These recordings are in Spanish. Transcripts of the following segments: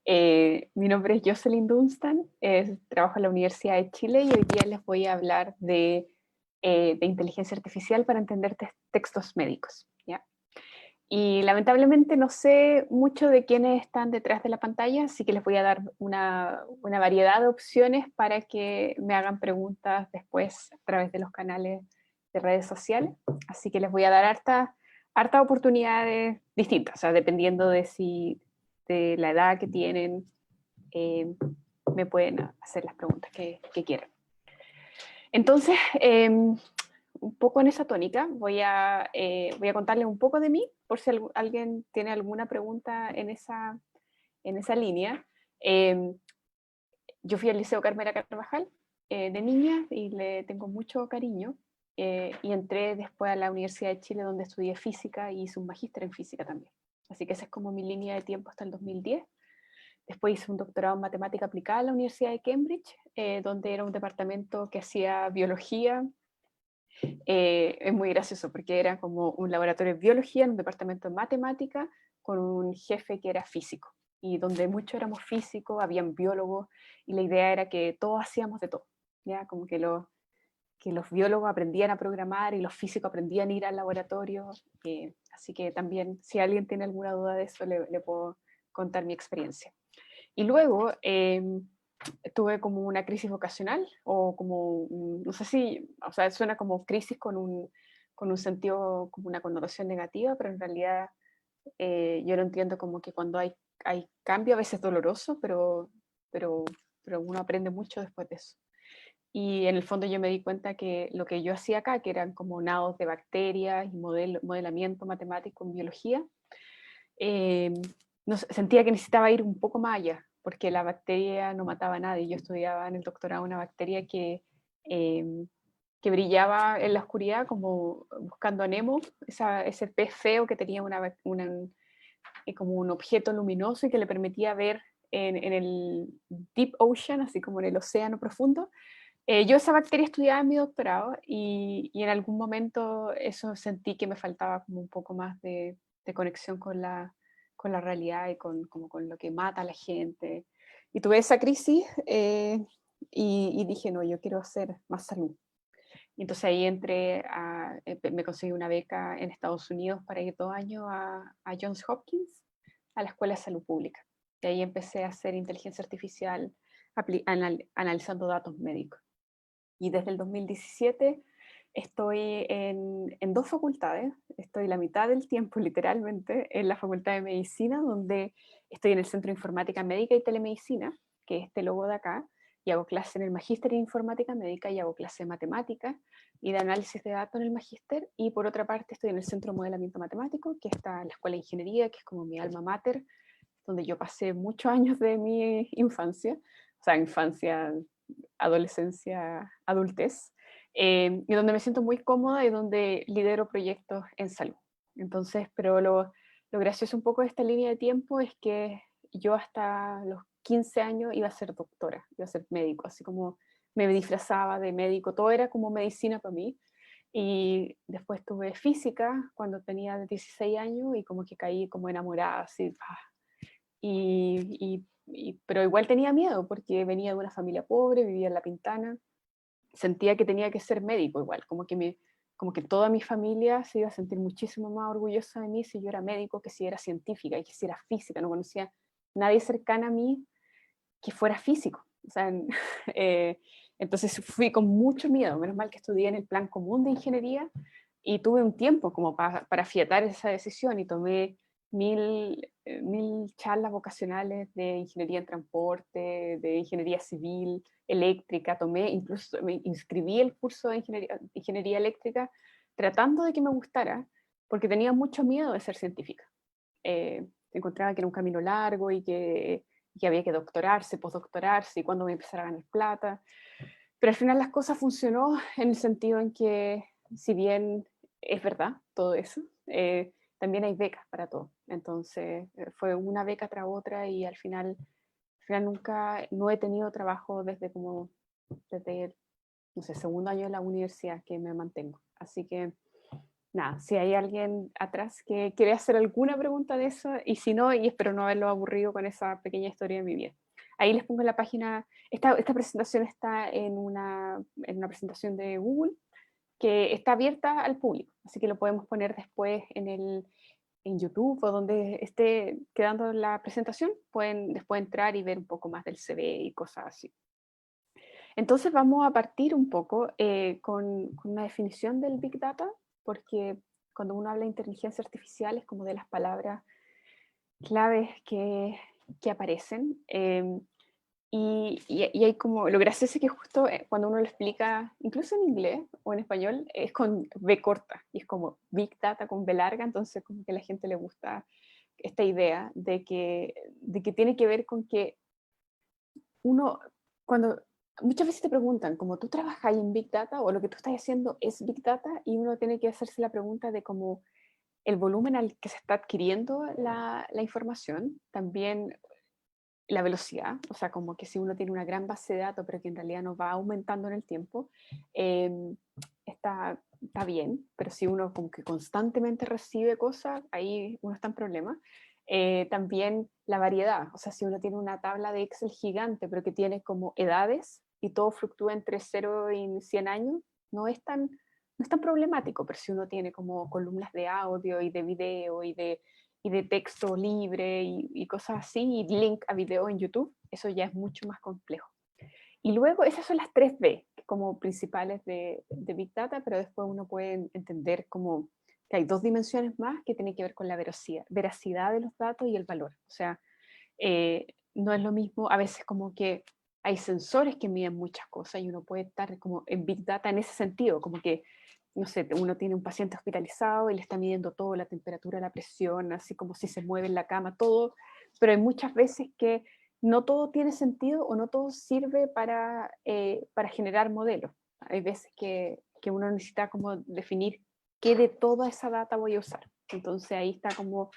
Mi nombre es Jocelyn Dunstan, trabajo en la Universidad de Chile y hoy día les voy a hablar de inteligencia artificial para entender textos médicos, ¿ya? Y lamentablemente no sé mucho de quiénes están detrás de la pantalla, así que les voy a dar una variedad de opciones para que me hagan preguntas después a través de los canales de redes sociales. Así que les voy a dar harta oportunidades distintas, o sea, dependiendo de la edad que tienen, eh, me pueden hacer las preguntas que quieran. Entonces, un poco en esa tónica, voy a contarles un poco de mí, por si alguien tiene alguna pregunta en esa línea. Eh, yo fui al Liceo Carmela Carvajal de niña y le tengo mucho cariño. Y entré después a la Universidad de Chile donde estudié física y hice un magíster en física también. Así que esa es como mi línea de tiempo hasta el 2010. Después hice un doctorado en matemática aplicada en la Universidad de Cambridge, donde era un departamento que hacía biología. Es muy gracioso porque era como un laboratorio de biología en un departamento de matemática con un jefe que era físico y donde muchos éramos físicos, habían biólogos y la idea era que todos hacíamos de todo, ¿ya? Como que los biólogos aprendían a programar y los físicos aprendían a ir al laboratorio, así que también si alguien tiene alguna duda de eso le puedo contar mi experiencia. Y luego tuve como una crisis vocacional, o como, no sé si, o sea, suena como crisis con un sentido, como una connotación negativa, pero en realidad yo lo entiendo como que cuando hay cambio, a veces doloroso, pero, pero uno aprende mucho después de eso. Y en el fondo yo me di cuenta que lo que yo hacía acá, que eran como nados de bacterias y modelamiento matemático en biología, eh, no, sentía que necesitaba ir un poco más allá, porque la bacteria no mataba a nadie. Yo estudiaba en el doctorado una bacteria eh, que brillaba en la oscuridad como buscando a Nemo, ese pez feo que tenía como un objeto luminoso y que le permitía ver en el deep ocean, así como en el océano profundo. Yo esa bacteria estudiaba en mi doctorado y en algún momento eso sentí que me faltaba como un poco más de conexión con la realidad y como con lo que mata a la gente. Y tuve esa crisis y dije, no, yo quiero hacer más salud. Y entonces ahí me conseguí una beca en Estados Unidos para ir 2 años a Johns Hopkins, a la Escuela de Salud Pública. Y ahí empecé a hacer inteligencia artificial analizando datos médicos. Y desde el 2017 estoy en dos facultades, estoy la mitad del tiempo literalmente en la Facultad de Medicina, donde estoy en el Centro de Informática Médica y Telemedicina, que es este logo de acá, y hago clase en el Magíster en Informática Médica y hago clase de matemática y de análisis de datos en el Magíster, y por otra parte estoy en el Centro de Modelamiento Matemático, que está en la Escuela de Ingeniería, que es como mi alma mater, donde yo pasé muchos años de mi infancia, o sea, infancia, adolescencia, adultez, y donde me siento muy cómoda y donde lidero proyectos en salud. Entonces, pero lo gracioso un poco de esta línea de tiempo es que yo hasta los 15 años iba a ser doctora, iba a ser médico, así como me disfrazaba de médico, todo era como medicina para mí. Y después tuve física cuando tenía 16 años y como que caí como enamorada, así, pero igual tenía miedo porque venía de una familia pobre, vivía en La Pintana, sentía que tenía que ser médico igual, como que toda mi familia se iba a sentir muchísimo más orgullosa de mí si yo era médico que si era científica y que si era física, no conocía nadie cercana a mí que fuera físico. O sea, entonces fui con mucho miedo, menos mal que estudié en el plan común de ingeniería y tuve un tiempo como para afiatar esa decisión y tomé 1000 charlas vocacionales de ingeniería en transporte, de ingeniería civil, eléctrica, incluso me inscribí el curso de ingeniería eléctrica tratando de que me gustara, porque tenía mucho miedo de ser científica. Encontraba que era un camino largo y que había que doctorarse, postdoctorarse y cuándo voy a empezar a ganar plata. Pero al final las cosas funcionó en el sentido en que, si bien es verdad todo eso, también hay becas para todo. Entonces fue una beca tras otra y al final nunca, no he tenido trabajo desde el, no sé, segundo año de la universidad que me mantengo. Así que nada, si hay alguien atrás que quiere hacer alguna pregunta de eso, y si no, y espero no haberlo aburrido con esa pequeña historia de mi vida. Ahí les pongo la página, esta presentación está en una presentación de Google que está abierta al público, así que lo podemos poner después en YouTube o donde esté quedando la presentación, pueden después entrar y ver un poco más del CV y cosas así. Entonces vamos a partir un poco con una definición del Big Data, porque cuando uno habla de inteligencia artificial es como de las palabras claves que aparecen. Y hay como, lo gracioso es que justo cuando uno lo explica, incluso en inglés o en español, es con B corta, y es como Big Data con B larga, entonces como que a la gente le gusta esta idea de que tiene que ver con que uno, cuando muchas veces te preguntan, como tú trabajas en Big Data o lo que tú estás haciendo es Big Data, y uno tiene que hacerse la pregunta de cómo el volumen al que se está adquiriendo la información, también la velocidad, o sea, como que si uno tiene una gran base de datos, pero que en realidad no va aumentando en el tiempo, eh, está bien, pero si uno como que constantemente recibe cosas, ahí uno está en problema. También la variedad, o sea, si uno tiene una tabla de Excel gigante, pero que tiene como edades y todo fluctúa entre 0 y 100 años, no es tan problemático, pero si uno tiene como columnas de audio y de video y de texto libre y cosas así, y link a video en YouTube, eso ya es mucho más complejo. Y luego esas son las 3B como principales de Big Data, pero después uno puede entender como que hay dos dimensiones más que tienen que ver con la veracidad de los datos y el valor. O sea, no es lo mismo, a veces como que hay sensores que miden muchas cosas y uno puede estar como en Big Data en ese sentido, como que, no sé, uno tiene un paciente hospitalizado y le está midiendo todo, la temperatura, la presión, así como si se mueve en la cama, todo, pero hay muchas veces que no todo tiene sentido o no todo sirve para generar modelos. Hay veces que uno necesita como definir qué de toda esa data voy a usar. Entonces ahí está como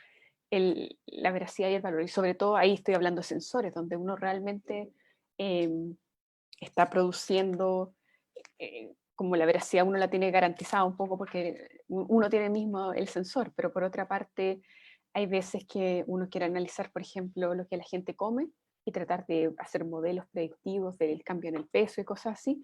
la veracidad y el valor. Y sobre todo ahí estoy hablando de sensores, donde uno realmente eh, está produciendo, como la veracidad uno la tiene garantizada un poco porque uno tiene mismo el sensor, pero por otra parte hay veces que uno quiere analizar, por ejemplo, lo que la gente come y tratar de hacer modelos predictivos del cambio en el peso y cosas así.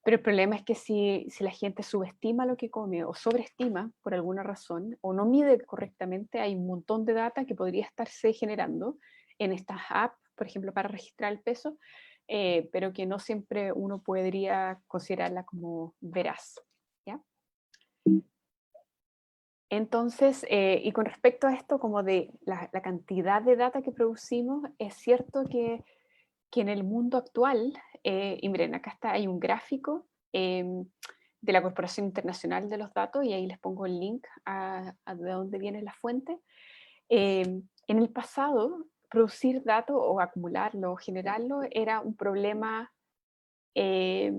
Pero el problema es que si la gente subestima lo que come o sobreestima por alguna razón o no mide correctamente, hay un montón de data que podría estarse generando en estas apps, por ejemplo, para registrar el peso, pero que no siempre uno podría considerarla como veraz. ¿Ya? Entonces, y con respecto a esto, como de la cantidad de data que producimos, es cierto que en el mundo actual, y miren, acá está, hay un gráfico de la Corporación Internacional de los Datos, y ahí les pongo el link a de dónde viene la fuente. En el pasado, producir datos o acumularlo o generarlo era un problema eh,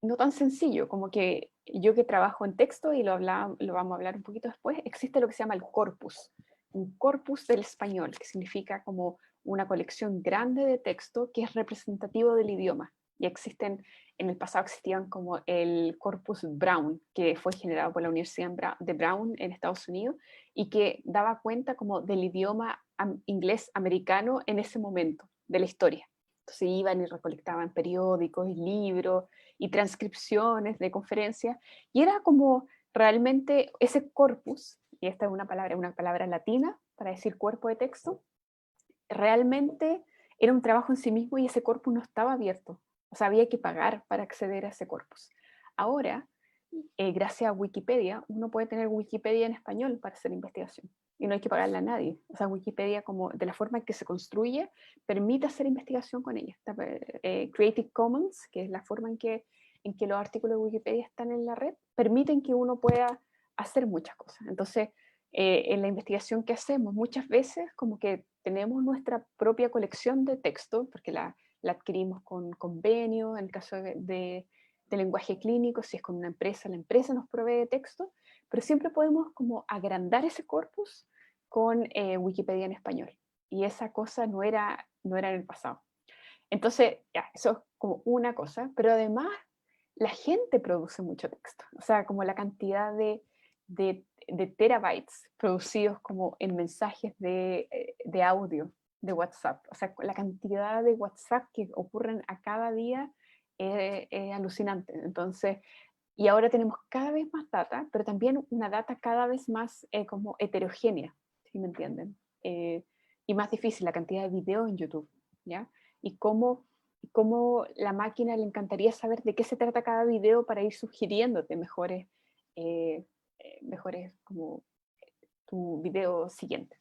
no tan sencillo, como que yo que trabajo en texto, y lo vamos a hablar un poquito después, existe lo que se llama el corpus, un corpus del español, que significa como una colección grande de texto que es representativo del idioma. Y en el pasado existían como el corpus Brown, que fue generado por la Universidad de Brown en Estados Unidos, y que daba cuenta como del idioma inglés americano en ese momento de la historia. Entonces iban y recolectaban periódicos y libros y transcripciones de conferencias, y era como realmente ese corpus, y esta es una palabra latina para decir cuerpo de texto, realmente era un trabajo en sí mismo y ese corpus no estaba abierto, o sea, había que pagar para acceder a ese corpus. Ahora, gracias a Wikipedia, uno puede tener Wikipedia en español para hacer investigación y no hay que pagarle a nadie. O sea, Wikipedia, como de la forma en que se construye, permite hacer investigación con ella. Creative Commons, que es la forma en que los artículos de Wikipedia están en la red, permiten que uno pueda hacer muchas cosas. Entonces, en la investigación que hacemos, muchas veces como que tenemos nuestra propia colección de texto, porque la adquirimos con convenio, en el caso de lenguaje clínico, si es con una empresa, la empresa nos provee de texto, pero siempre podemos como agrandar ese corpus con Wikipedia en español. Y esa cosa no era en el pasado. Entonces, ya, eso es como una cosa, pero además la gente produce mucho texto. O sea, como la cantidad de terabytes producidos como en mensajes de audio de WhatsApp. O sea, la cantidad de WhatsApp que ocurren a cada día es alucinante. Entonces, y ahora tenemos cada vez más data, pero también una data cada vez más como heterogénea, ¿sí me entienden? Y más difícil, la cantidad de videos en YouTube, ¿ya? Y cómo la máquina le encantaría saber de qué se trata cada video para ir sugiriéndote eh, mejores como tu video siguiente.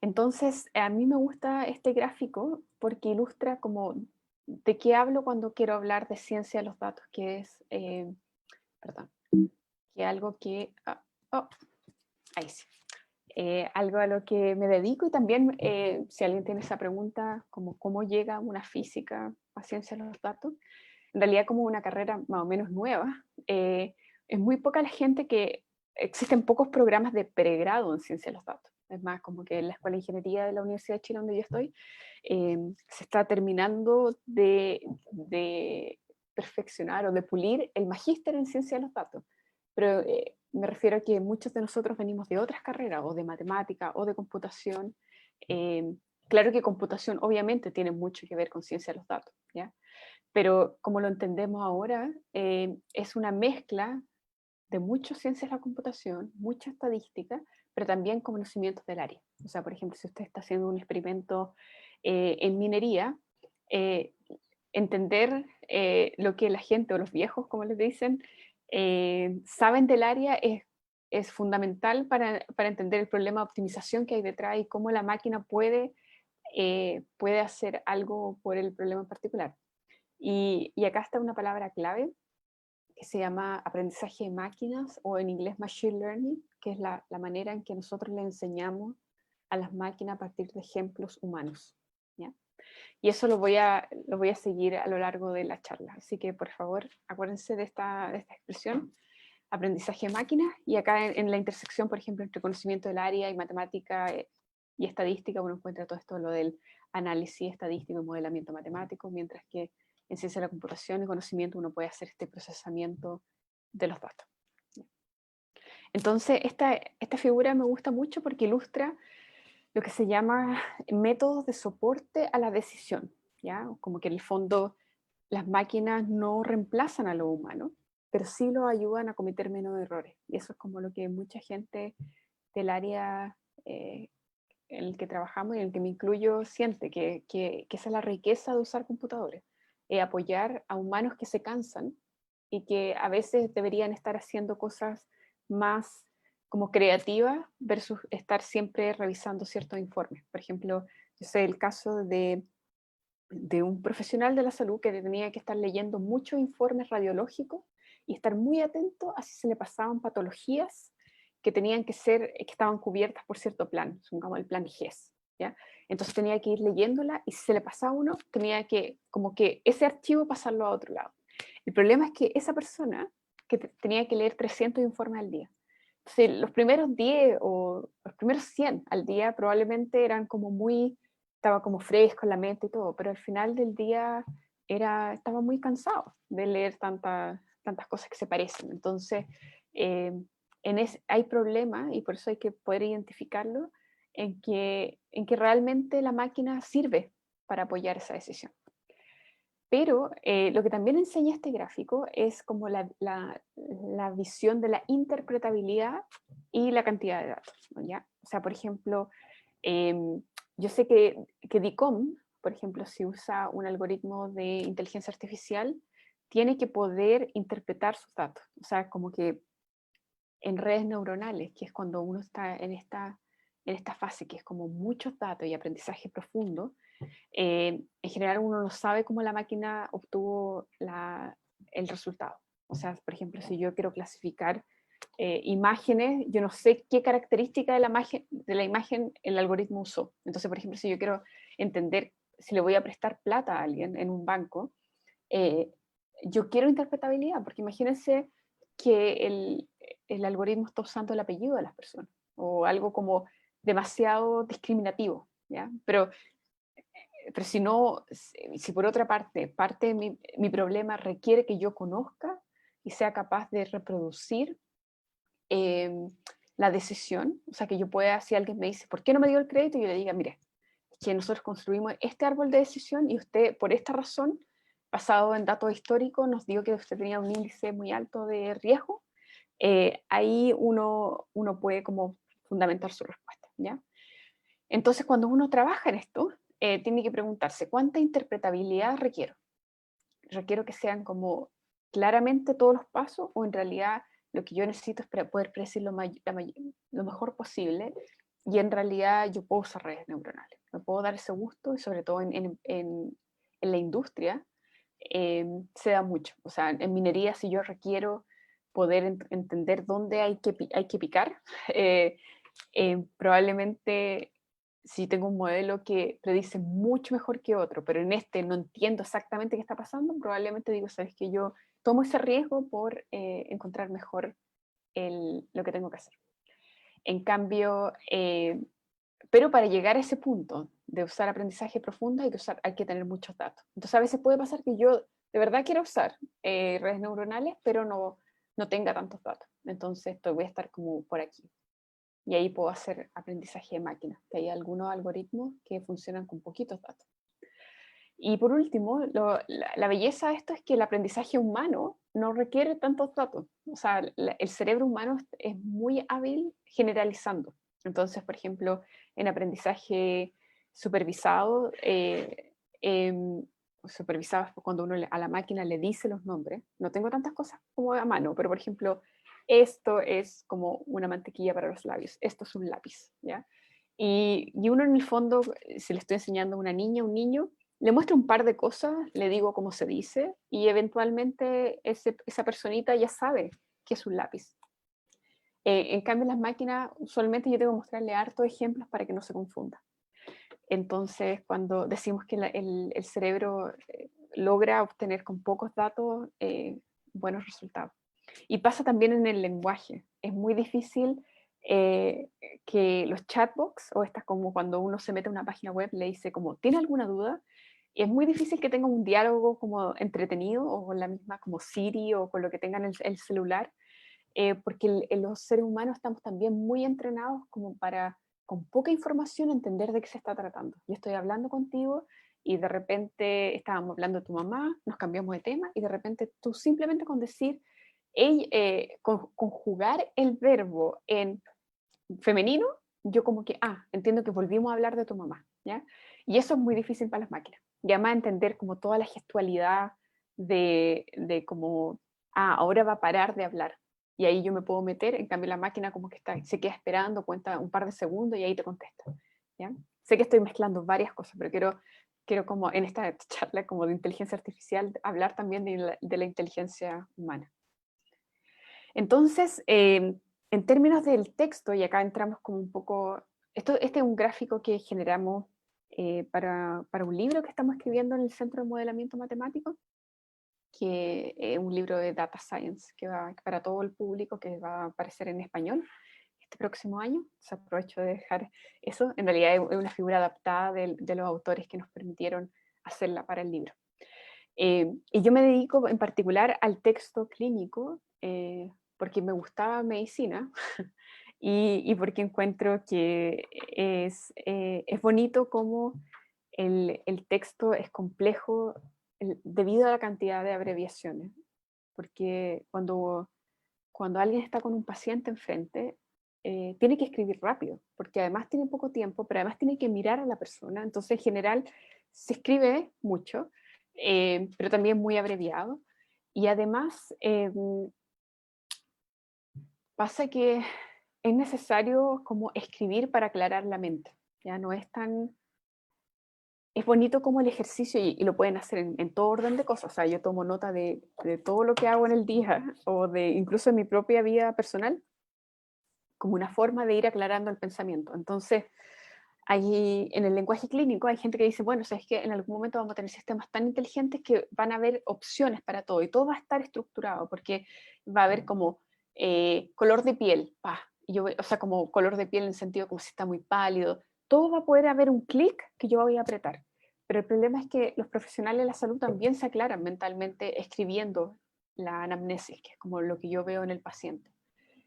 Entonces, a mí me gusta este gráfico porque ilustra como de qué hablo cuando quiero hablar de ciencia de los datos, que es, perdón, que algo que, oh, ahí sí, algo a lo que me dedico y también si alguien tiene esa pregunta, como cómo llega una física a ciencia de los datos, en realidad como una carrera más o menos nueva, es muy poca la gente que, existen pocos programas de pregrado en ciencia de los datos. Es más, como que en la Escuela de Ingeniería de la Universidad de Chile, donde yo estoy, se está terminando de perfeccionar o de pulir el magíster en ciencia de los datos. Pero me refiero a que muchos de nosotros venimos de otras carreras, o de matemática, o de computación. Claro que computación obviamente tiene mucho que ver con ciencia de los datos, ¿ya? Pero como lo entendemos ahora, es una mezcla de muchas ciencias de la computación, mucha estadística, pero también conocimientos del área. O sea, por ejemplo, si usted está haciendo un experimento en minería, eh, entender lo que la gente o los viejos, como les dicen, saben del área es fundamental para entender el problema de optimización que hay detrás y cómo la máquina puede hacer algo por el problema en particular. Y acá está una palabra clave que se llama aprendizaje de máquinas o en inglés machine learning, que es la manera en que nosotros le enseñamos a las máquinas a partir de ejemplos humanos, ¿ya? Y eso lo voy a seguir a lo largo de la charla. Así que, por favor, acuérdense de esta expresión, aprendizaje de máquinas, y acá en la intersección, por ejemplo, entre conocimiento del área y matemática y estadística, uno encuentra todo esto, lo del análisis estadístico y modelamiento matemático, mientras que en ciencia de la computación y conocimiento uno puede hacer este procesamiento de los datos. Entonces, esta figura me gusta mucho porque ilustra lo que se llama métodos de soporte a la decisión, ¿ya? Como que en el fondo las máquinas no reemplazan a lo humano, pero sí lo ayudan a cometer menos errores. Y eso es como lo que mucha gente del área en el que trabajamos y en el que me incluyo siente, que esa es la riqueza de usar computadores, apoyar a humanos que se cansan y que a veces deberían estar haciendo cosas más como creativas versus estar siempre revisando ciertos informes. Por ejemplo, yo sé el caso de un profesional de la salud que tenía que estar leyendo muchos informes radiológicos y estar muy atento a si se le pasaban patologías que tenían que ser, que estaban cubiertas por cierto plan, supongamos el plan GES, ¿ya? Entonces tenía que ir leyéndola y si se le pasaba uno, tenía que, como que ese archivo pasarlo a otro lado. El problema es que esa persona que tenía que leer 300 informes al día, entonces los primeros 10 o los primeros 100 al día probablemente eran como muy, estaba como fresco en la mente y todo, pero al final del día estaba muy cansado de leer tantas cosas que se parecen. Entonces, hay problemas, y por eso hay que poder identificarlo, en que realmente la máquina sirve para apoyar esa decisión. Pero lo que también enseña este gráfico es como la visión de la interpretabilidad y la cantidad de datos, ¿ya? O sea, por ejemplo, yo sé que DICOM, por ejemplo, si usa un algoritmo de inteligencia artificial, tiene que poder interpretar sus datos. O sea, como que en redes neuronales, que es cuando uno está en esta fase que es como muchos datos y aprendizaje profundo, en general uno no sabe cómo la máquina obtuvo el resultado. O sea, por ejemplo, si yo quiero clasificar imágenes, yo no sé qué característica de la imagen el algoritmo usó. Entonces, por ejemplo, si yo quiero entender si le voy a prestar plata a alguien en un banco, eh, yo quiero interpretabilidad, porque imagínense que el algoritmo está usando el apellido de las personas, o algo como demasiado discriminativo, ¿ya? Pero si no, si por otra parte de mi problema requiere que yo conozca y sea capaz de reproducir la decisión, o sea, que yo pueda, si alguien me dice, ¿por qué no me dio el crédito? Y yo le diga, mire, que nosotros construimos este árbol de decisión y usted, por esta razón, basado en datos históricos, nos dijo que usted tenía un índice muy alto de riesgo. Ahí uno puede como fundamentar su respuesta, ¿ya? Entonces, cuando uno trabaja en esto, tiene que preguntarse, ¿cuánta interpretabilidad requiero? ¿Requiero que sean como claramente todos los pasos o en realidad lo que yo necesito es para poder predecir lo mejor posible? Y en realidad yo puedo usar redes neuronales, me puedo dar ese gusto y sobre todo en la industria se da mucho. O sea, en minería si yo requiero poder entender dónde hay que picar, probablemente si tengo un modelo que predice mucho mejor que otro, pero en este no entiendo exactamente qué está pasando, probablemente digo, sabes que yo tomo ese riesgo por encontrar mejor lo que tengo que hacer. En cambio, pero para llegar a ese punto de usar aprendizaje profundo hay que tener muchos datos. Entonces a veces puede pasar que yo de verdad quiero usar redes neuronales, pero no tenga tantos datos. Entonces voy a estar como por aquí. Y ahí puedo hacer aprendizaje de máquina, que hay algunos algoritmos que funcionan con poquitos datos. Y por último, la belleza de esto es que el aprendizaje humano no requiere tantos datos. O sea, el cerebro humano es muy hábil generalizando. Entonces, por ejemplo, en aprendizaje supervisado, supervisado es cuando uno a la máquina le dice los nombres. No tengo tantas cosas como a mano, pero por ejemplo, esto es como una mantequilla para los labios, esto es un lápiz, ¿ya? Y uno en el fondo, si le estoy enseñando a una niña, un niño, le muestro un par de cosas, le digo cómo se dice, y eventualmente esa personita ya sabe qué es un lápiz. En cambio, en las máquinas, usualmente yo tengo que mostrarle hartos ejemplos para que no se confunda. Entonces, cuando decimos que el cerebro logra obtener con pocos datos buenos resultados. Y pasa también en el lenguaje. Es muy difícil que los chatbots, o estas como cuando uno se mete a una página web, le dice como, ¿tiene alguna duda? Y es muy difícil que tenga un diálogo como entretenido, o con la misma como Siri, o con lo que tengan el celular, porque los seres humanos estamos también muy entrenados como para, con poca información, entender de qué se está tratando. Yo estoy hablando contigo y de repente estábamos hablando de tu mamá, nos cambiamos de tema y de repente tú simplemente con decir, conjugar el verbo en femenino, yo como que, entiendo que volvimos a hablar de tu mamá, ¿ya? Y eso es muy difícil para las máquinas. Y además entender como toda la gestualidad de como, ahora va a parar de hablar. Y ahí yo me puedo meter, en cambio la máquina como que se queda esperando, cuenta un par de segundos y ahí te contesta, ¿ya? Sé que estoy mezclando varias cosas, pero quiero como en esta charla como de inteligencia artificial hablar también de la inteligencia humana. Entonces, en términos del texto, y acá entramos como un poco, este es un gráfico que generamos para un libro que estamos escribiendo en el Centro de Modelamiento Matemático, que es un libro de Data Science que va para todo el público, que va a aparecer en español este próximo año. Se aprovecho de dejar eso. En realidad es una figura adaptada de los autores que nos permitieron hacerla para el libro. Y yo me dedico en particular al texto clínico, porque me gustaba medicina y porque encuentro que es bonito cómo el texto es complejo debido a la cantidad de abreviaciones. Porque cuando alguien está con un paciente enfrente, tiene que escribir rápido, porque además tiene poco tiempo, pero además tiene que mirar a la persona. Entonces, en general, se escribe mucho, pero también muy abreviado. Y además, pasa que es necesario como escribir para aclarar la mente. Ya no es tan... Es bonito como el ejercicio, y lo pueden hacer en todo orden de cosas. O sea, yo tomo nota de todo lo que hago en el día, o de incluso en mi propia vida personal, como una forma de ir aclarando el pensamiento. Entonces, en el lenguaje clínico hay gente que dice, bueno, es que en algún momento vamos a tener sistemas tan inteligentes que van a haber opciones para todo y todo va a estar estructurado porque va a haber como color de piel, o sea, como color de piel en el sentido como si está muy pálido, todo va a poder haber un clic que yo voy a apretar. Pero el problema es que los profesionales de la salud también se aclaran mentalmente escribiendo la anamnesis, que es como lo que yo veo en el paciente.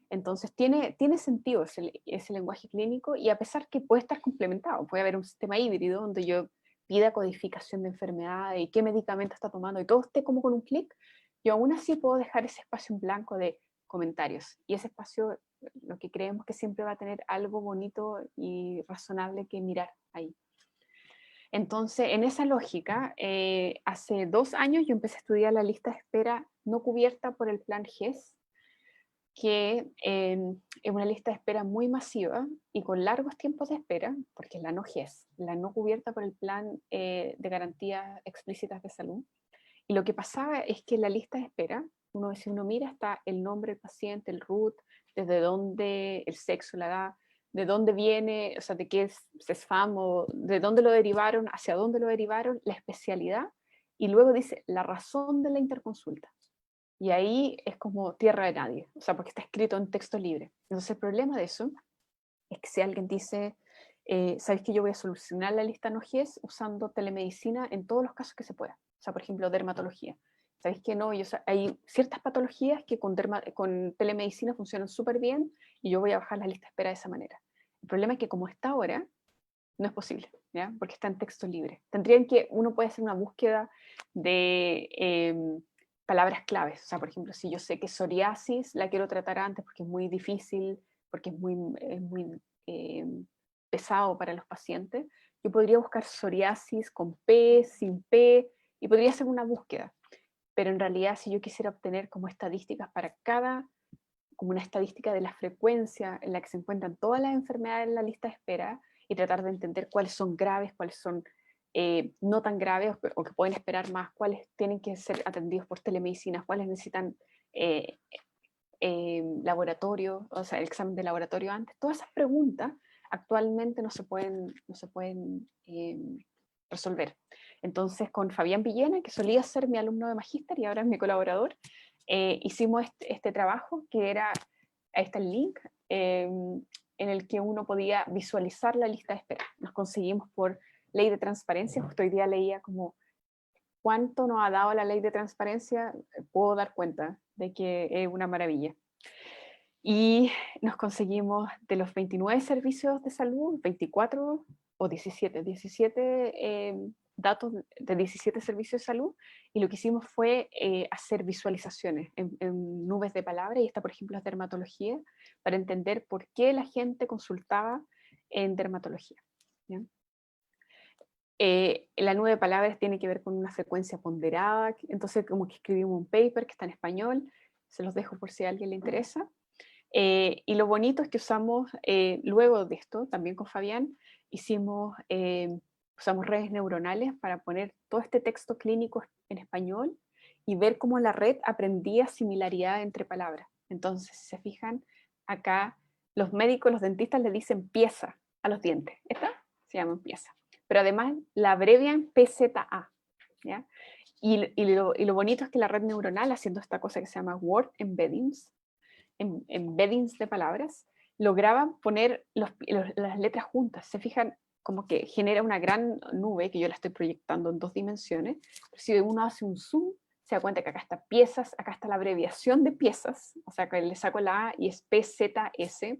Entonces tiene sentido ese lenguaje clínico, y a pesar que puede estar complementado, puede haber un sistema híbrido donde yo pida codificación de enfermedades y qué medicamento está tomando y todo esté como con un clic, yo aún así puedo dejar ese espacio en blanco de comentarios, y ese espacio lo que creemos que siempre va a tener algo bonito y razonable que mirar ahí. Entonces, en esa lógica, hace 2 años yo empecé a estudiar la lista de espera no cubierta por el plan GES, que es una lista de espera muy masiva y con largos tiempos de espera, porque es la no GES, la no cubierta por el plan de garantías explícitas de salud. Y lo que pasaba es que en la lista de espera, si uno mira, está el nombre del paciente, el root, desde dónde, el sexo, la edad, de dónde viene, o sea, de qué es CESFAM, o de dónde lo derivaron, hacia dónde lo derivaron, la especialidad, y luego dice la razón de la interconsulta. Y ahí es como tierra de nadie, o sea, porque está escrito en texto libre. Entonces el problema de eso es que si alguien dice, ¿sabéis que yo voy a solucionar la lista no GES usando telemedicina en todos los casos que se pueda? O sea, por ejemplo, dermatología. ¿Sabéis que no? Hay ciertas patologías que con telemedicina funcionan súper bien y yo voy a bajar la lista de espera de esa manera. El problema es que como está ahora, no es posible, ¿ya? Porque está en texto libre. Uno puede hacer una búsqueda de palabras claves. O sea, por ejemplo, si yo sé que psoriasis la quiero tratar antes porque es muy difícil, porque es muy pesado para los pacientes, yo podría buscar psoriasis con P, sin P, y podría hacer una búsqueda. Pero en realidad, si yo quisiera obtener como estadísticas para como una estadística de la frecuencia en la que se encuentran todas las enfermedades en la lista de espera, y tratar de entender cuáles son graves, cuáles son no tan graves o que pueden esperar más, cuáles tienen que ser atendidos por telemedicina, cuáles necesitan laboratorio, o sea, el examen de laboratorio antes. Todas esas preguntas actualmente no se pueden resolver. Entonces, con Fabián Villena, que solía ser mi alumno de magíster y ahora es mi colaborador, hicimos este trabajo que era, ahí está el link, en el que uno podía visualizar la lista de espera. Nos conseguimos por ley de transparencia, justo hoy día leía como cuánto nos ha dado la ley de transparencia, puedo dar cuenta de que es una maravilla. Y nos conseguimos de los 29 servicios de salud, 24 o 17 datos de 17 servicios de salud, y lo que hicimos fue hacer visualizaciones en nubes de palabras, y esta por ejemplo es dermatología, para entender por qué la gente consultaba en dermatología. ¿Ya? La nube de palabras tiene que ver con una frecuencia ponderada, entonces como que escribimos un paper que está en español, se los dejo por si a alguien le interesa. Y lo bonito es que usamos, luego de esto, también con Fabián, usamos redes neuronales para poner todo este texto clínico en español y ver cómo la red aprendía similaridad entre palabras. Entonces, si se fijan, acá los médicos, los dentistas le dicen pieza a los dientes. Esta se llama pieza. Pero además la abrevian PZA. ¿Ya? Y lo bonito es que la red neuronal, haciendo esta cosa que se llama word embeddings, embeddings de palabras, lograban poner las letras juntas. Se fijan, como que genera una gran nube que yo la estoy proyectando en 2 dimensiones. Pero si uno hace un zoom, se da cuenta que acá está piezas, acá está la abreviación de piezas, o sea, que le saco la A y es PZS.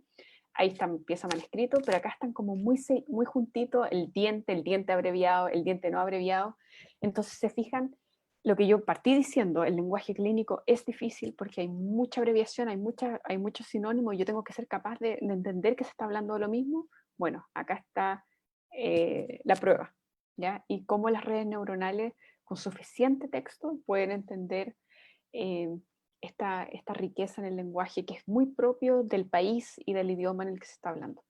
Ahí está pieza mal escrito, pero acá están como muy juntitos el diente abreviado, el diente no abreviado. Entonces se fijan, lo que yo partí diciendo, el lenguaje clínico es difícil porque hay mucha abreviación, hay muchos sinónimos, y yo tengo que ser capaz de entender que se está hablando de lo mismo. Bueno, acá está la prueba, ¿ya? Y cómo las redes neuronales con suficiente texto pueden entender eh, esta riqueza en el lenguaje que es muy propio del país y del idioma en el que se está hablando.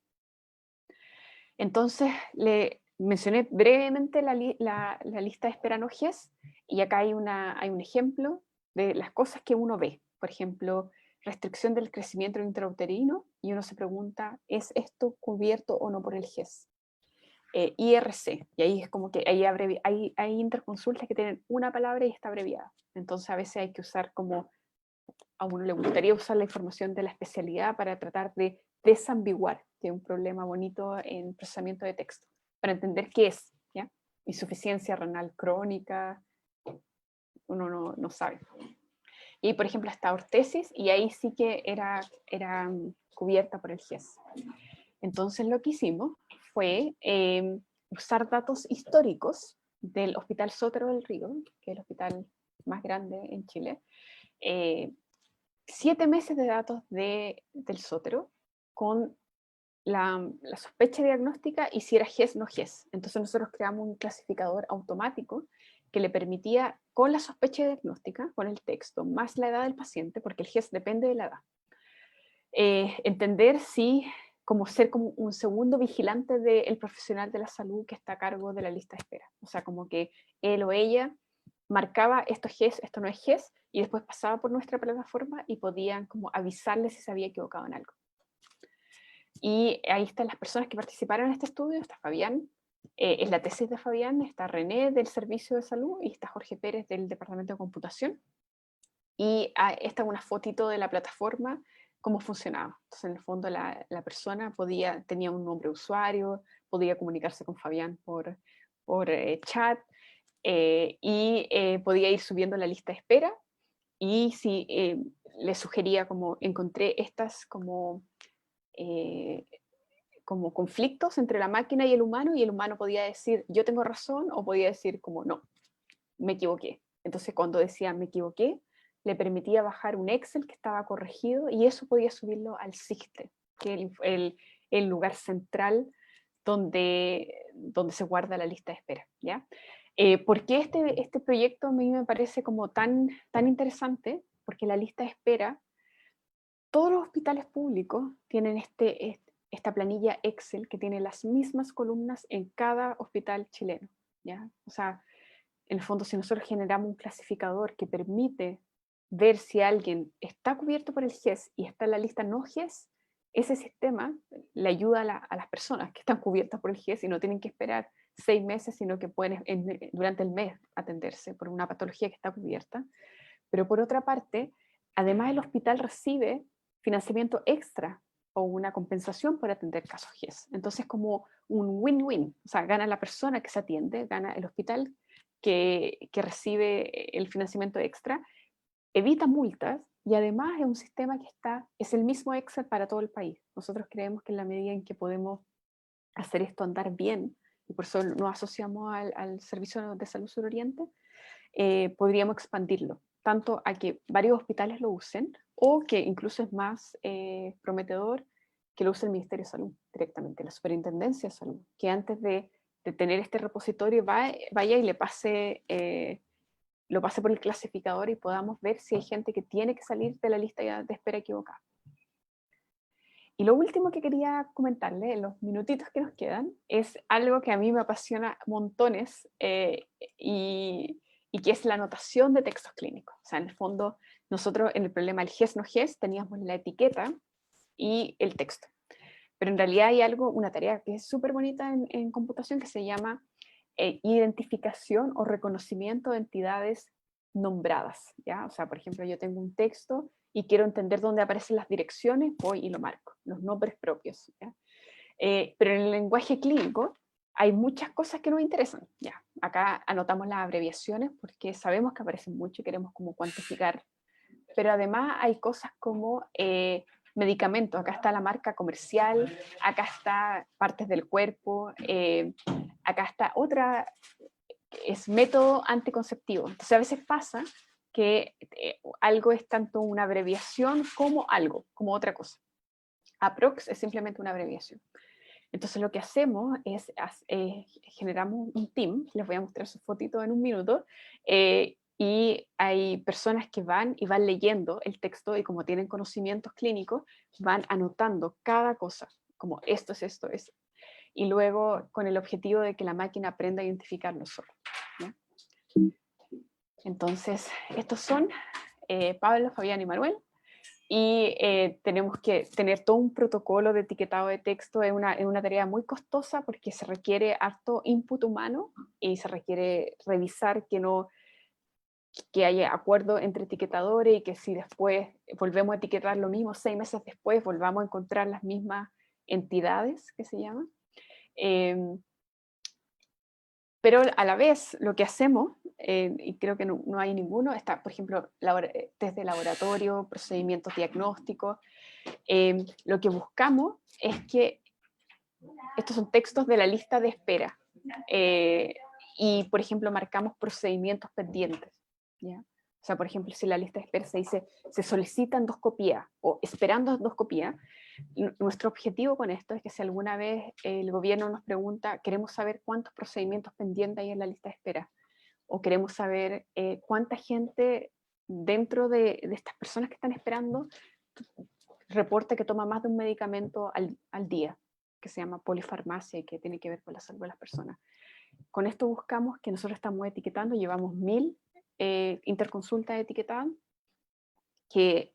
Entonces, le mencioné brevemente la lista de espera no GES, y acá hay un ejemplo de las cosas que uno ve. Por ejemplo, restricción del crecimiento intrauterino, y uno se pregunta, ¿es esto cubierto o no por el GES? IRC, y ahí es como que hay interconsultas que tienen una palabra y está abreviada. Entonces a veces hay que usar como, a uno le gustaría usar la información de la especialidad para tratar de desambiguar, que es un problema bonito en procesamiento de texto, para entender qué es, ¿ya? Insuficiencia renal crónica, uno no sabe. Y por ejemplo está ortesis, y ahí sí que era cubierta por el GES. Entonces lo que hicimos fue usar datos históricos del Hospital Sotero del Río, que es el hospital más grande en Chile, 7 meses de datos del Sotero con la sospecha diagnóstica y si era GES o no GES. Entonces nosotros creamos un clasificador automático que le permitía, con la sospecha diagnóstica, con el texto, más la edad del paciente, porque el GES depende de la edad, entender si, como ser como un segundo vigilante del profesional de la salud que está a cargo de la lista de espera. O sea, como que él o ella marcaba esto es GES, esto no es GES, y después pasaba por nuestra plataforma y podían como avisarle si se había equivocado en algo. Y ahí están las personas que participaron en este estudio. Está Fabián, es la tesis de Fabián, está René del Servicio de Salud y está Jorge Pérez del Departamento de Computación. Y esta es una fotito de la plataforma, cómo funcionaba. Entonces, en el fondo, la persona tenía un nombre de usuario, podía comunicarse con Fabián por chat, y podía ir subiendo la lista de espera. Y si le sugería, como encontré estas como conflictos entre la máquina y el humano podía decir, yo tengo razón, o podía decir como, no, me equivoqué. Entonces cuando decía, me equivoqué, le permitía bajar un Excel que estaba corregido, y eso podía subirlo al SIGTE, que es el lugar central donde se guarda la lista de espera, ¿ya? ¿Por qué este proyecto a mí me parece como tan interesante? Porque la lista de espera, todos los hospitales públicos tienen esta planilla Excel que tiene las mismas columnas en cada hospital chileno, ¿ya? O sea, en el fondo, si nosotros generamos un clasificador que permite ver si alguien está cubierto por el GES y está en la lista no GES, ese sistema le ayuda a las personas que están cubiertas por el GES y no tienen que esperar 6 meses, sino que pueden durante el mes atenderse por una patología que está cubierta. Pero por otra parte, además el hospital recibe financiamiento extra o una compensación por atender casos GES. Entonces, como un win-win, o sea, gana la persona que se atiende, gana el hospital que recibe el financiamiento extra, evita multas, y además es un sistema que es el mismo Excel para todo el país. Nosotros creemos que en la medida en que podemos hacer esto andar bien, y por eso nos asociamos al Servicio de Salud Suroriente, podríamos expandirlo, tanto a que varios hospitales lo usen, o que incluso es más prometedor que lo use el Ministerio de Salud directamente, la Superintendencia de Salud, que antes de tener este repositorio vaya y lo pase por el clasificador y podamos ver si hay gente que tiene que salir de la lista de espera equivocada. Y lo último que quería comentarle en los minutitos que nos quedan es algo que a mí me apasiona montones, y que es la anotación de textos clínicos. O sea, en el fondo, nosotros en el problema del GES no GES teníamos la etiqueta y el texto. Pero en realidad hay una tarea que es súper bonita en computación, que se llama identificación o reconocimiento de entidades nombradas, ¿ya? O sea, por ejemplo, yo tengo un texto y quiero entender dónde aparecen las direcciones, voy y lo marco, los nombres propios, ¿ya? Pero en el lenguaje clínico hay muchas cosas que nos interesan, ¿ya? Acá anotamos las abreviaciones porque sabemos que aparecen mucho y queremos como cuantificar, pero además hay cosas como medicamentos. Acá está la marca comercial, acá está partes del cuerpo, acá está otra, es método anticonceptivo. Entonces a veces pasa que algo es tanto una abreviación como algo, como otra cosa. Aprox es simplemente una abreviación. Entonces lo que hacemos es, generamos un team, les voy a mostrar su fotito en un minuto, y hay personas que van leyendo el texto, y como tienen conocimientos clínicos, van anotando cada cosa, como esto es esto, es, y luego con el objetivo de que la máquina aprenda a identificarlo solo, ¿ya? Entonces, estos son Pablo, Fabián y Manuel, y tenemos que tener todo un protocolo de etiquetado de texto. Es una tarea muy costosa porque se requiere harto input humano y se requiere revisar que haya acuerdo entre etiquetadores, y que si después volvemos a etiquetar lo mismo 6 meses después, volvamos a encontrar las mismas entidades, que se llaman. Pero a la vez lo que hacemos, y creo que no hay ninguno, está, por ejemplo, test de laboratorio, procedimientos diagnósticos. Lo que buscamos es que estos son textos de la lista de espera. Y, por ejemplo, marcamos procedimientos pendientes, ¿ya? O sea, por ejemplo, si la lista de espera se dice, se solicitan endoscopía o esperando endoscopía, nuestro objetivo con esto es que si alguna vez el gobierno nos pregunta, queremos saber cuántos procedimientos pendientes hay en la lista de espera, o queremos saber cuánta gente dentro de estas personas que están esperando reporta que toma más de un medicamento al día, que se llama polifarmacia y que tiene que ver con la salud de las personas. Con esto buscamos que nosotros estamos etiquetando, llevamos 1000 interconsultas etiquetadas, que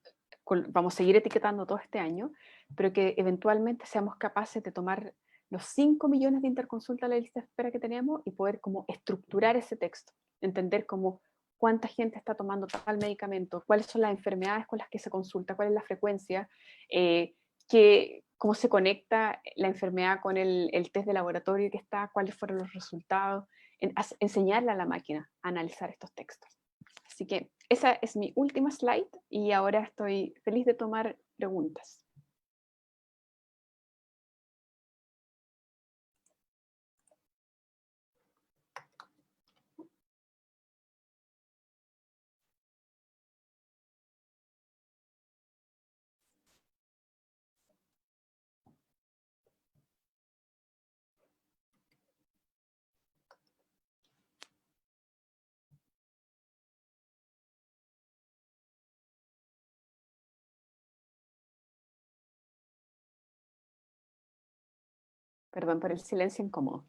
vamos a seguir etiquetando todo este año, pero que eventualmente seamos capaces de tomar los 5 millones de interconsultas de la lista de espera que tenemos y poder como estructurar ese texto, entender como cuánta gente está tomando tal medicamento, cuáles son las enfermedades con las que se consulta, cuál es la frecuencia, cómo se conecta la enfermedad con el test de laboratorio que está, cuáles fueron los resultados, enseñarle a la máquina a analizar estos textos. Así que esa es mi última slide y ahora estoy feliz de tomar preguntas. Perdón por el silencio incómodo.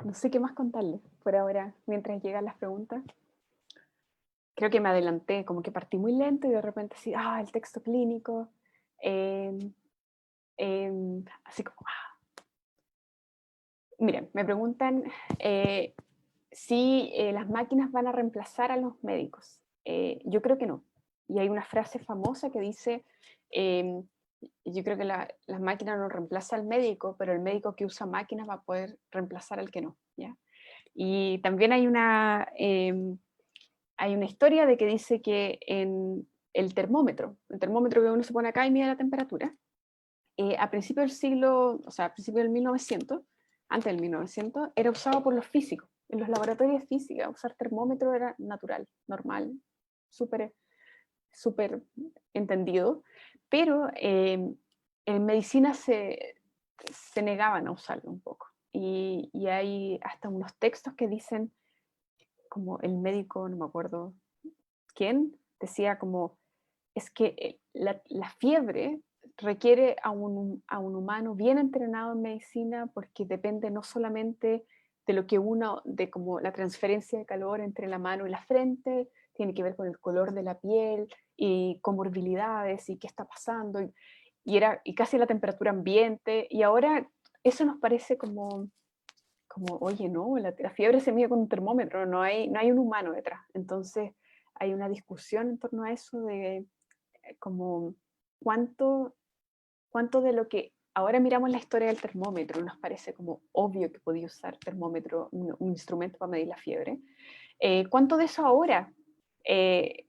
No sé qué más contarles por ahora, mientras llegan las preguntas. Creo que me adelanté, como que partí muy lento y de repente así, el texto clínico. Así como, Miren, me preguntan si las máquinas van a reemplazar a los médicos. Yo creo que no. Y hay una frase famosa que dice, yo creo que las máquinas no reemplazan al médico, pero el médico que usa máquinas va a poder reemplazar al que no, ¿ya? Y también hay una historia de que dice que en el termómetro que uno se pone acá y mide la temperatura, a principios del siglo, o sea, a principios del 1900, antes del 1900, era usado por los físicos. En los laboratorios de física, usar termómetro era natural, normal, súper entendido, pero en medicina se negaban a usarlo un poco. Y hay hasta unos textos que dicen, como el médico, no me acuerdo quién, decía como, es que la fiebre requiere a un humano bien entrenado en medicina porque depende no solamente de lo que de como la transferencia de calor entre la mano y la frente, tiene que ver con el color de la piel y comorbilidades y qué está pasando, y casi la temperatura ambiente, y ahora eso nos parece como oye, no, la fiebre se mide con un termómetro, no hay un humano detrás. Entonces hay una discusión en torno a eso de como cuánto, cuánto de lo que ahora miramos la historia del termómetro nos parece como obvio que podía usar termómetro, un instrumento para medir la fiebre. ¿Cuánto de eso ahora, eh,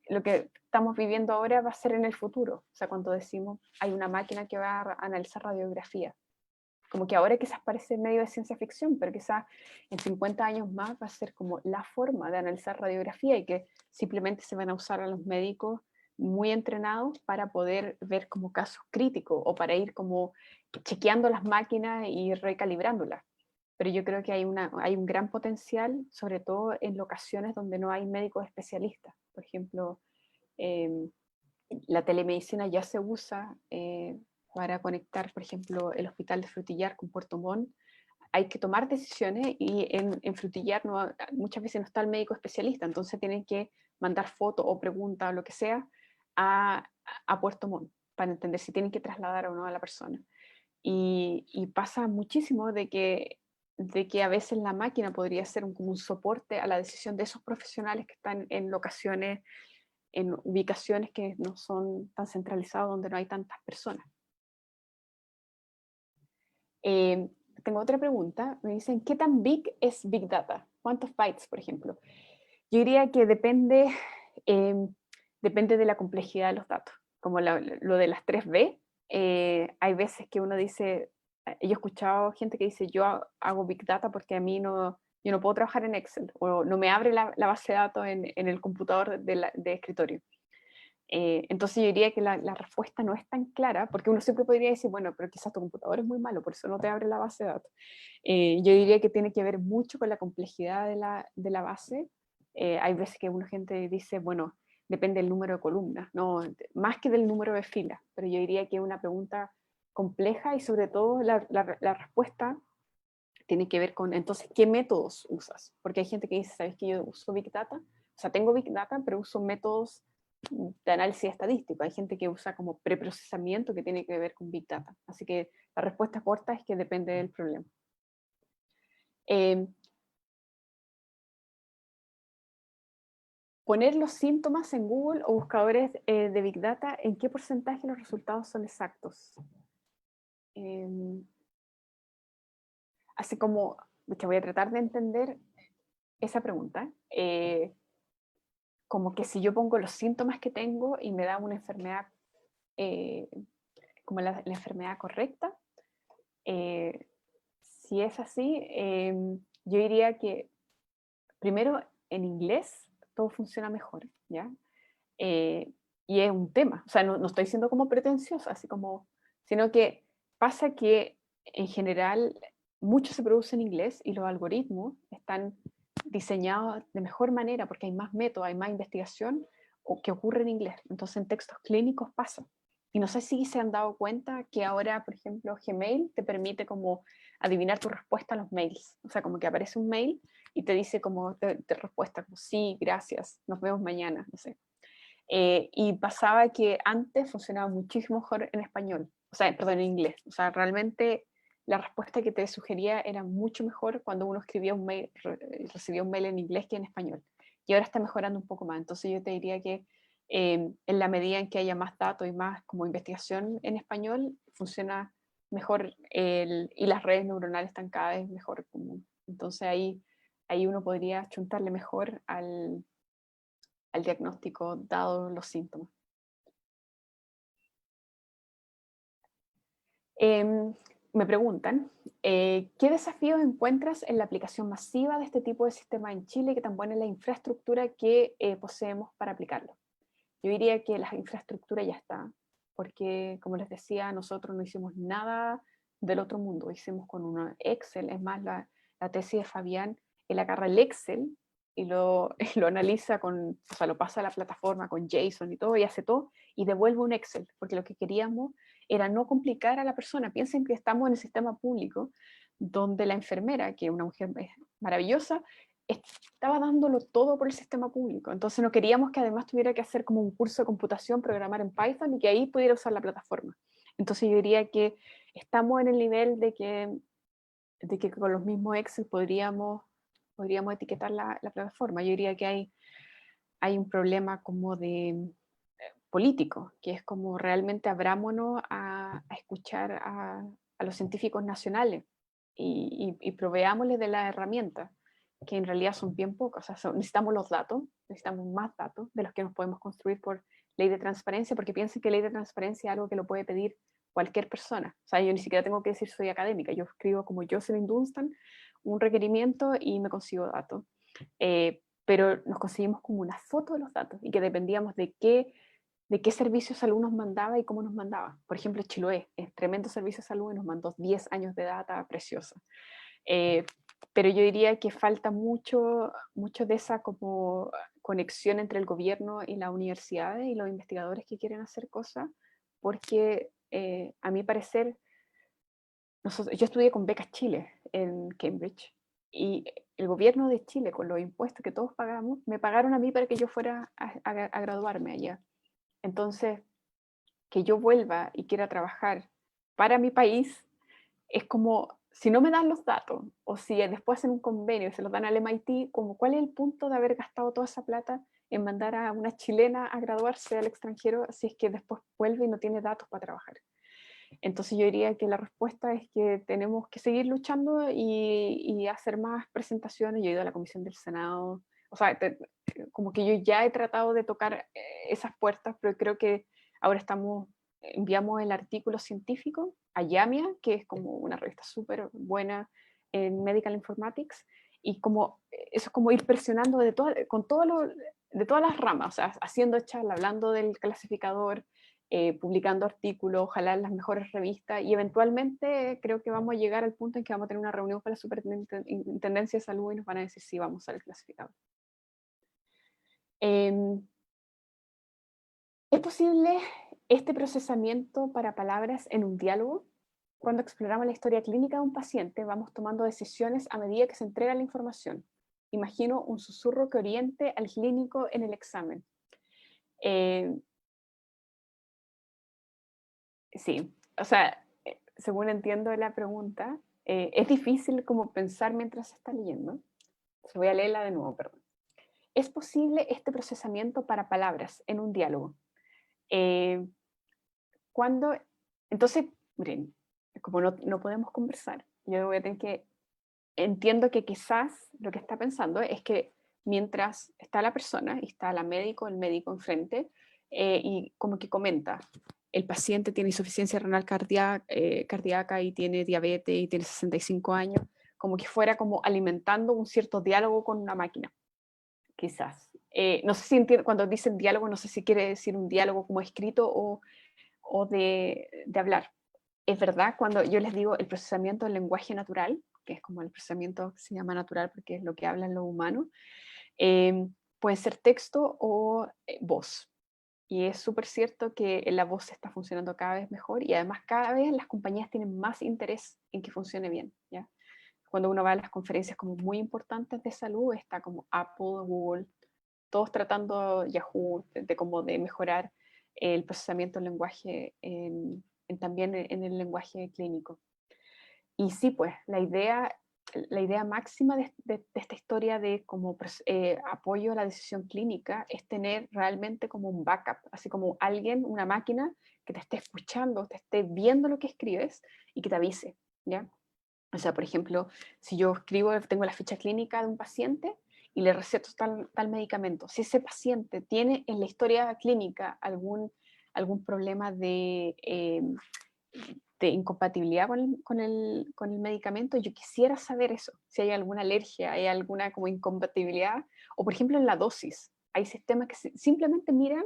lo que estamos viviendo ahora va a ser en el futuro? O sea, cuando decimos hay una máquina que va a analizar radiografía, como que ahora quizás parece medio de ciencia ficción, pero quizás en 50 años más va a ser como la forma de analizar radiografía y que simplemente se van a usar a los médicos muy entrenados para poder ver como casos críticos o para ir como chequeando las máquinas y recalibrándolas. Pero yo creo que hay un gran potencial, sobre todo en locaciones donde no hay médicos especialistas. Por ejemplo, eh, la telemedicina ya se usa para conectar, por ejemplo, el hospital de Frutillar con Puerto Montt. Hay que tomar decisiones y en Frutillar muchas veces no está el médico especialista, entonces tienen que mandar fotos o preguntas o lo que sea a Puerto Montt para entender si tienen que trasladar o no a la persona. Y pasa muchísimo de que a veces la máquina podría ser como un soporte a la decisión de esos profesionales que están en locaciones, en ubicaciones que no son tan centralizadas, donde no hay tantas personas. Tengo otra pregunta. Me dicen, ¿qué tan big es Big Data? ¿Cuántos bytes, por ejemplo? Yo diría que depende de la complejidad de los datos. Como lo de las 3B, hay veces que uno dice, yo he escuchado gente que dice, yo hago Big Data porque a mí no, yo no puedo trabajar en Excel, o no me abre la base de datos en el computador de escritorio. Entonces yo diría que la respuesta no es tan clara, porque uno siempre podría decir, bueno, pero quizás tu computador es muy malo, por eso no te abre la base de datos. Yo diría que tiene que ver mucho con la complejidad de la base. Hay veces que una gente dice, bueno, depende del número de columnas, no, más que del número de filas, pero yo diría que es una pregunta compleja y sobre todo la respuesta tiene que ver con, entonces, ¿qué métodos usas? Porque hay gente que dice, ¿sabes que yo uso Big Data? O sea, tengo Big Data, pero uso métodos de análisis estadístico. Hay gente que usa como preprocesamiento que tiene que ver con Big Data. Así que la respuesta corta es que depende del problema. Eh, Poner los síntomas en Google o buscadores de Big Data, ¿en qué porcentaje los resultados son exactos? Así como, que voy a tratar de entender esa pregunta. Como que si yo pongo los síntomas que tengo y me da una enfermedad, eh, como la enfermedad correcta, eh, si es así, yo diría que primero en inglés todo funciona mejor, ¿ya? Eh, y es un tema, o sea, no estoy siendo como pretenciosa, así como, sino que pasa que en general mucho se produce en inglés y los algoritmos están diseñados de mejor manera porque hay más métodos, hay más investigación o que ocurre en inglés. Entonces en textos clínicos pasa. Y no sé si se han dado cuenta que ahora, por ejemplo, Gmail te permite como adivinar tu respuesta a los mails. O sea, como que aparece un mail y te dice como te respuesta como sí, gracias, nos vemos mañana, no sé. Y pasaba que antes funcionaba muchísimo mejor en español, o sea, perdón, en inglés. O sea, realmente la respuesta que te sugería era mucho mejor cuando uno escribía un mail, recibía un mail en inglés que en español. Y ahora está mejorando un poco más. Entonces yo te diría que en la medida en que haya más datos y más como investigación en español, funciona mejor y las redes neuronales están cada vez mejor. Entonces ahí uno podría chuntarle mejor al diagnóstico dado los síntomas. Me preguntan, ¿qué desafíos encuentras en la aplicación masiva de este tipo de sistema en Chile? ¿Qué tan buena es la infraestructura que poseemos para aplicarlo? Yo diría que la infraestructura ya está, porque como les decía, nosotros no hicimos nada del otro mundo, hicimos con una Excel, es más, la tesis de Fabián, él agarra el Excel y lo analiza o sea, lo pasa a la plataforma con JSON y todo, y hace todo, y devuelve un Excel, porque lo que queríamos era no complicar a la persona. Piensen que estamos en el sistema público, donde la enfermera, que es una mujer maravillosa, estaba dándolo todo por el sistema público. Entonces no queríamos que además tuviera que hacer como un curso de computación, programar en Python y que ahí pudiera usar la plataforma. Entonces yo diría que estamos en el nivel de que con los mismos Excel podríamos etiquetar la plataforma. Yo diría que hay un problema como de político, que es como realmente abrámonos a escuchar a los científicos nacionales y proveámosles de las herramientas, que en realidad son bien pocas. O sea, necesitamos los datos, necesitamos más datos de los que nos podemos construir por ley de transparencia, porque piensen que ley de transparencia es algo que lo puede pedir cualquier persona. O sea, yo ni siquiera tengo que decir soy académica, yo escribo como Jocelyn Dunstan un requerimiento y me consigo datos. Pero nos conseguimos como una foto de los datos y que dependíamos de qué servicios de salud nos mandaba y cómo nos mandaba. Por ejemplo, Chiloé es tremendo servicio de salud y nos mandó 10 años de data preciosa. Eh, pero yo diría que falta mucho de esa como conexión entre el gobierno y las universidades y los investigadores que quieren hacer cosas, porque a mi parecer, yo estudié con becas Chile en Cambridge y el gobierno de Chile, con los impuestos que todos pagamos, me pagaron a mí para que yo fuera a graduarme allá. Entonces, que yo vuelva y quiera trabajar para mi país, es como, si no me dan los datos, o si después hacen un convenio y se los dan al MIT, como, ¿cuál es el punto de haber gastado toda esa plata en mandar a una chilena a graduarse al extranjero si es que después vuelve y no tiene datos para trabajar? Entonces yo diría que la respuesta es que tenemos que seguir luchando y hacer más presentaciones. Yo he ido a la Comisión del Senado, o sea, como que yo ya he tratado de tocar esas puertas, pero creo que ahora enviamos el artículo científico a YAMIA, que es como una revista súper buena en Medical Informatics, y como eso es como ir presionando de todas las ramas, o sea, haciendo charla, hablando del clasificador, publicando artículos, ojalá en las mejores revistas, y eventualmente creo que vamos a llegar al punto en que vamos a tener una reunión con la Superintendencia de Salud y nos van a decir si vamos a usar el clasificador. ¿Es posible este procesamiento para palabras en un diálogo? Cuando exploramos la historia clínica de un paciente, vamos tomando decisiones a medida que se entrega la información. Imagino un susurro que oriente al clínico en el examen. Sí, o sea, según entiendo la pregunta, es difícil como pensar mientras se está leyendo. Se voy a leerla de nuevo, perdón. ¿Es posible este procesamiento para palabras en un diálogo? Cuando, entonces, miren, como no podemos conversar, yo voy a tener que, entiendo que quizás lo que está pensando es que mientras está la persona y está el médico enfrente, y como que comenta, el paciente tiene insuficiencia renal cardíaca y tiene diabetes y tiene 65 años, como que fuera como alimentando un cierto diálogo con una máquina, quizás. No sé si entiendo, cuando dicen diálogo, no sé si quiere decir un diálogo como escrito o de hablar. Es verdad, cuando yo les digo el procesamiento del lenguaje natural, que es como el procesamiento que se llama natural porque es lo que hablan los humanos, puede ser texto o voz. Y es súper cierto que la voz está funcionando cada vez mejor y además cada vez las compañías tienen más interés en que funcione bien, ¿ya? Cuando uno va a las conferencias como muy importantes de salud, está como Apple, Google, todos tratando, Yahoo, como de mejorar el procesamiento del lenguaje también en el lenguaje clínico. Y sí, pues, la idea máxima de esta historia de como apoyo a la decisión clínica es tener realmente como un backup, así como alguien, una máquina que te esté escuchando, te esté viendo lo que escribes y que te avise, ¿ya? O sea, por ejemplo, si yo tengo la ficha clínica de un paciente y le receto tal medicamento, si ese paciente tiene en la historia clínica algún problema de incompatibilidad con el medicamento, yo quisiera saber eso, si hay alguna alergia, hay alguna como incompatibilidad, o por ejemplo en la dosis. Hay sistemas que simplemente miran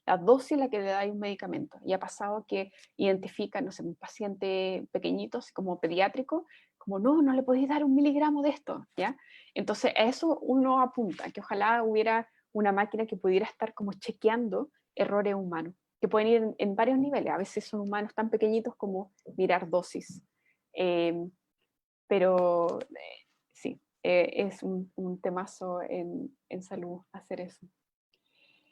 la dosis a la que le da un medicamento. Y ha pasado que identifican, no sé, un paciente pequeñito, así como pediátrico, como no le podéis dar 1 miligramo de esto, ¿ya? Entonces a eso uno apunta, que ojalá hubiera una máquina que pudiera estar como chequeando errores humanos, que pueden ir en varios niveles. A veces son humanos tan pequeñitos como mirar dosis. Pero sí, es un temazo en salud hacer eso.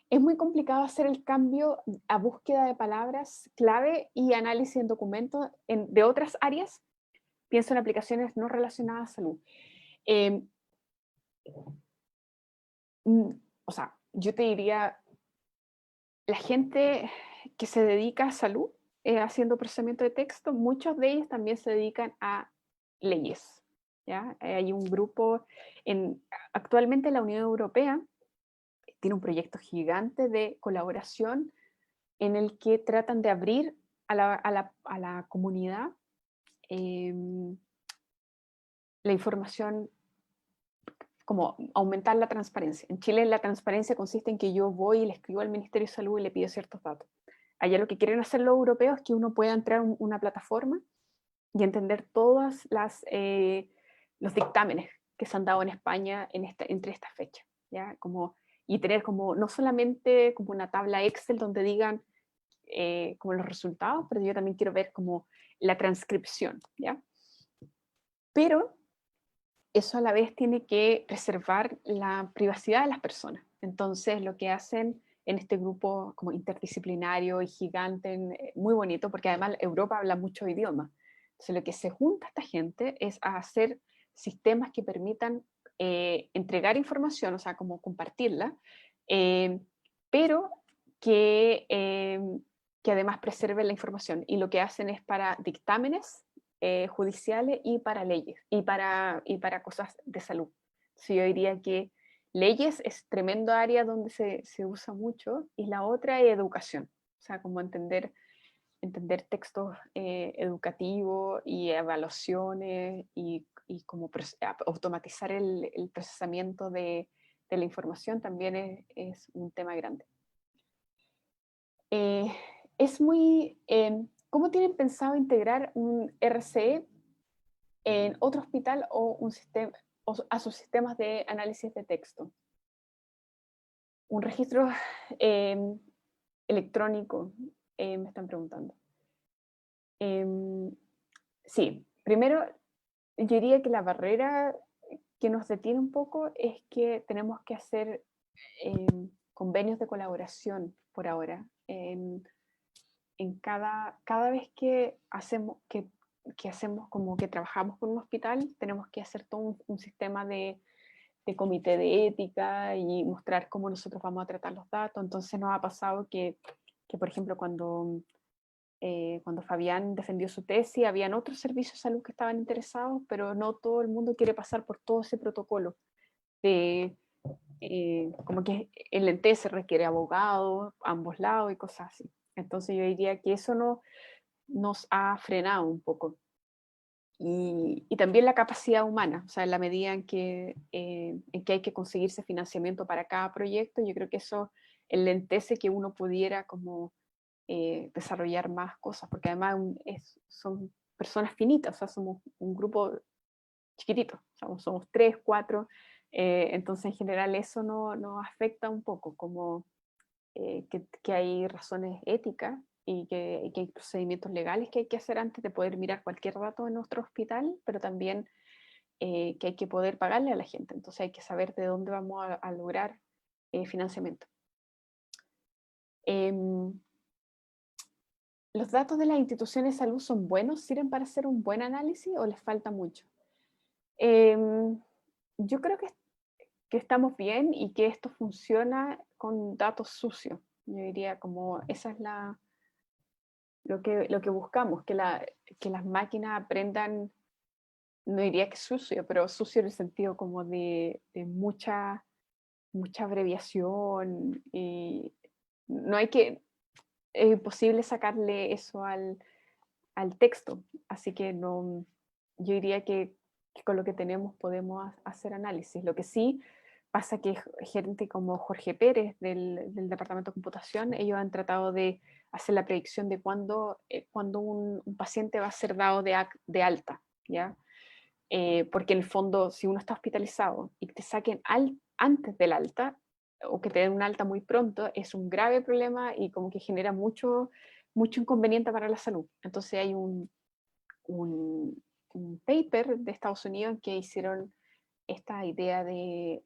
Es muy complicado hacer el cambio a búsqueda de palabras clave y análisis en documentos de otras áreas. Pienso en aplicaciones no relacionadas a salud. Eh, o sea, yo te diría, la gente que se dedica a salud, haciendo procesamiento de texto, muchos de ellos también se dedican a leyes, ¿ya? Hay un grupo, actualmente la Unión Europea tiene un proyecto gigante de colaboración en el que tratan de abrir a la comunidad la información, como aumentar la transparencia. En Chile la transparencia consiste en que yo voy y le escribo al Ministerio de Salud y le pido ciertos datos. Allá lo que quieren hacer los europeos es que uno pueda entrar a una plataforma y entender todos los dictámenes que se han dado en España entre estas fechas, ¿ya? Y tener como no solamente como una tabla Excel donde digan como los resultados, pero yo también quiero ver como la transcripción, ¿ya? Pero eso a la vez tiene que preservar la privacidad de las personas. Entonces, lo que hacen en este grupo como interdisciplinario y gigante, muy bonito, porque además Europa habla muchos idiomas. Entonces, lo que se junta esta gente es a hacer sistemas que permitan entregar información, o sea, como compartirla, pero que que además preserven la información, y lo que hacen es para dictámenes judiciales y para leyes, y para cosas de salud. Entonces yo diría que leyes es tremendo área donde se usa mucho, y la otra es educación, o sea, como entender textos educativos y evaluaciones y como automatizar el procesamiento de la información también es un tema grande. Es muy... ¿Cómo tienen pensado integrar un RCE en otro hospital o un sistema, o a sus sistemas de análisis de texto? Un registro electrónico, me están preguntando. Sí, primero yo diría que la barrera que nos detiene un poco es que tenemos que hacer convenios de colaboración por ahora. En cada vez que hacemos como que trabajamos con un hospital, tenemos que hacer todo un sistema de comité de ética y mostrar cómo nosotros vamos a tratar los datos. Entonces nos ha pasado que por ejemplo, cuando Fabián defendió su tesis, habían otros servicios de salud que estaban interesados, pero no todo el mundo quiere pasar por todo ese protocolo. Como que el ENTE se requiere abogado, ambos lados y cosas así. Entonces yo diría que eso nos ha frenado un poco. Y también la capacidad humana, o sea, en la medida en que hay que conseguirse financiamiento para cada proyecto, yo creo que eso enlentece que uno pudiera como desarrollar más cosas, porque además son personas finitas, o sea, somos un grupo chiquitito, somos 3, 4, entonces en general eso nos afecta un poco, como que hay razones éticas y que hay procedimientos legales que hay que hacer antes de poder mirar cualquier dato en nuestro hospital, pero también que hay que poder pagarle a la gente, entonces hay que saber de dónde vamos a lograr financiamiento. ¿Los datos de las instituciones de salud son buenos? ¿Sirven para hacer un buen análisis o les falta mucho? Yo creo que estamos bien y que esto funciona con datos sucios. Yo diría como esa es lo que buscamos, que las máquinas aprendan, no diría que sucio, pero sucio en el sentido como de mucha abreviación, y no hay que, es imposible sacarle eso al texto, así que no, yo diría que con lo que tenemos podemos hacer análisis. Lo que sí pasa que gente como Jorge Pérez del Departamento de Computación, ellos han tratado de hacer la predicción de cuándo un paciente va a ser dado de alta, ¿ya? Porque en el fondo, si uno está hospitalizado y te saquen antes del alta, o que te den un alta muy pronto, es un grave problema y como que genera mucho inconveniente para la salud. Entonces hay un paper de Estados Unidos en que hicieron esta idea de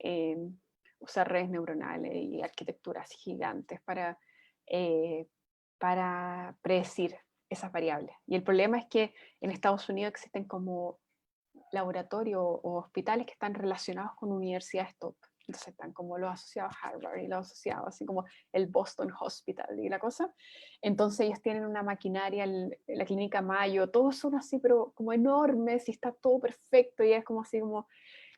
usar redes neuronales y arquitecturas gigantes para predecir esas variables. Y el problema es que en Estados Unidos existen como laboratorios o hospitales que están relacionados con universidades top. Entonces están como los asociados a Harvard y los asociados, así como el Boston Hospital y la cosa. Entonces ellos tienen una maquinaria, la clínica Mayo, todos son así, pero como enormes y está todo perfecto y es como así como...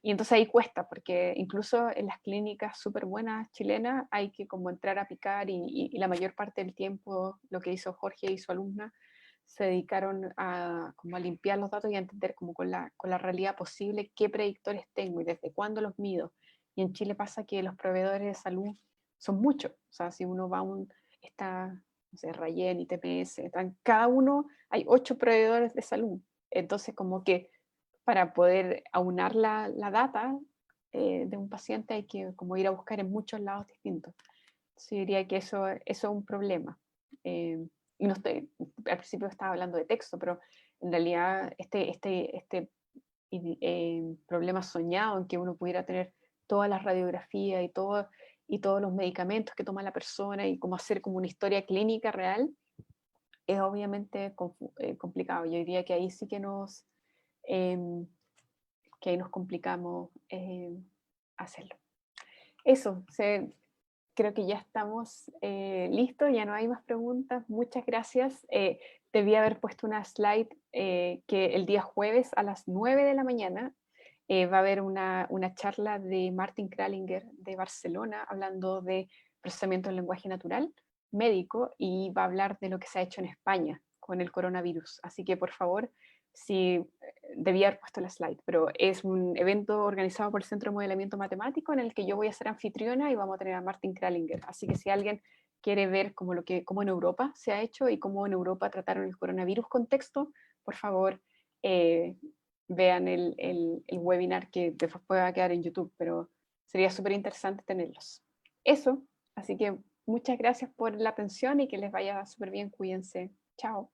Y entonces ahí cuesta, porque incluso en las clínicas súper buenas chilenas hay que como entrar a picar y la mayor parte del tiempo lo que hizo Jorge y su alumna se dedicaron como a limpiar los datos y a entender como con la realidad posible qué predictores tengo y desde cuándo los mido. Y en Chile pasa que los proveedores de salud son muchos. O sea, si uno va está, no sé, Rayen, ITPS, cada uno hay 8 proveedores de salud. Entonces, como que para poder aunar la data de un paciente hay que como ir a buscar en muchos lados distintos. Entonces, yo diría que eso es un problema. Y no estoy, al principio estaba hablando de texto, pero en realidad este problema soñado en que uno pudiera tener todas las radiografías y todos los medicamentos que toma la persona y cómo hacer como una historia clínica real, es obviamente complicado. Yo diría que ahí sí que ahí nos complicamos hacerlo. Eso, creo que ya estamos listos, ya no hay más preguntas. Muchas gracias. Debí haber puesto una slide que el día jueves a las 9 de la mañana va a haber una charla de Martin Kralinger de Barcelona hablando de procesamiento del lenguaje natural médico y va a hablar de lo que se ha hecho en España con el coronavirus. Así que por favor, si debía haber puesto la slide, pero es un evento organizado por el Centro de Modelamiento Matemático en el que yo voy a ser anfitriona y vamos a tener a Martin Kralinger. Así que si alguien quiere ver cómo en Europa se ha hecho y cómo en Europa trataron el coronavirus con texto, por favor, eh, vean el webinar que después va a quedar en YouTube, pero sería súper interesante tenerlos. Eso, así que muchas gracias por la atención y que les vaya súper bien. Cuídense. Chao.